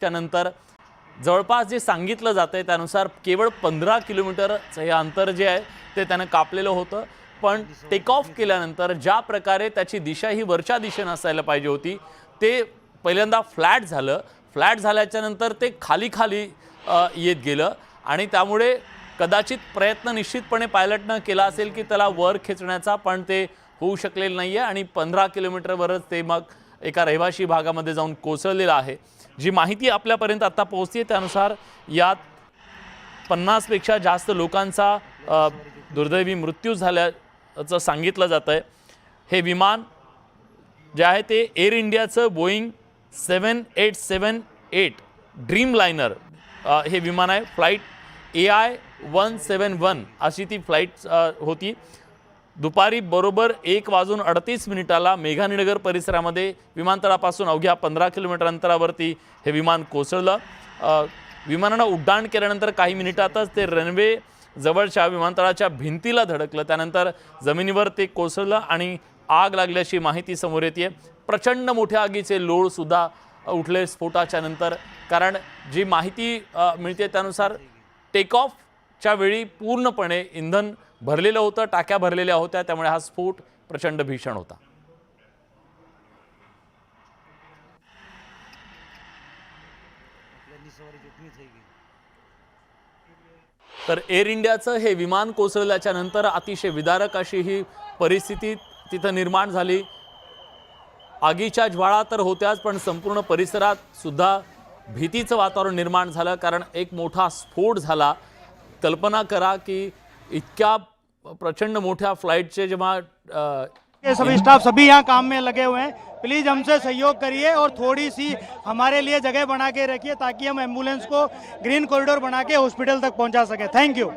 त्यानंतर जवळपास जे सांगितलं जातंय त्यानुसार केवळ 15 किलोमीटरचं हे अंतर जे आहे ते त्यानं कापलेलं होतं। पण टेक ऑफ केल्यानंतर ज्या प्रकारे त्याची दिशा ही वरच्या दिशेने असायला पाहिजे होती ते पहिल्यांदा फ्लॅट झालं। फ्लॅट झाल्याच्या नंतर ते खाली खाली येत गेलं आणि त्यामुळे कदाचित प्रयत्न निश्चितपणे पायलटनं केला असेल की त्याला वर खेचण्याचा, पण ते होऊ शकलेलं नाहीये आणि 15 किलोमीटरवरच ते मग एका रहिवाशी भागामध्ये जाऊन कोसळलेलं आहे। जी माहिती आपल्यापर्यंत आता पोहोचते त्यानुसार यात 50 पेक्षा जास्त लोकांचा दुर्दैवी मृत्यू झाल्याचं सांगितलं जातंय। हे विमान जे आहे ते एअर इंडियाचं बोईंग 7878 ड्रीम लाइनर हे विमान आहे। फ्लाइट AI-171 अशी ती फ्लाइट होती। दुपारी बरोबर 1:38 मेघानीनगर परिसरामध्ये विमानतळापासून अवघ्या 15 किलोमीटर अंतरावरती हे विमान कोसळलं। विमानानं उड्डाण केल्यानंतर काही मिनिटातच ते रनवे जवळच्या विमानतळाच्या भिंतीला धडकलं। त्यानंतर जमिनीवर ते कोसळलं आणि आग लागल्याची माहिती समोर येते। प्रचंड मोठ्या आगीचे लोळ सुद्धा उठले स्फोटाच्या नंतर, कारण जी माहिती मिळते त्यानुसार टेक ऑफच्या वेळी पूर्णपणे इंधन भरलेलं होतं, टाक्या भरलेल्या होत्या, त्यामुळे हा स्फोट प्रचंड भीषण होता। तर एअर इंडियाचं हे विमान कोसळल्याच्या नंतर अतिशय विदारक अशी ही परिस्थिती तिथं निर्माण झाली। आगीच्या ज्वाळा तर होत्याच, पण संपूर्ण परिसरात सुद्धा भीतीचं वातावरण निर्माण झालं, कारण एक मोठा स्फोट झाला। कल्पना करा की इतक्या प्रचंड मोठ्या फ्लाइटचे जेव्हा ये सभी स्टाफ सभी यहाँ काम में लगे हुए हैं, प्लीज हमसे सहयोग करिए और थोड़ी सी हमारे लिए जगह बना के रखिए ताकि हम एम्बुलेंस को ग्रीन कॉरिडोर बना के हॉस्पिटल तक पहुंचा सके। Thank you.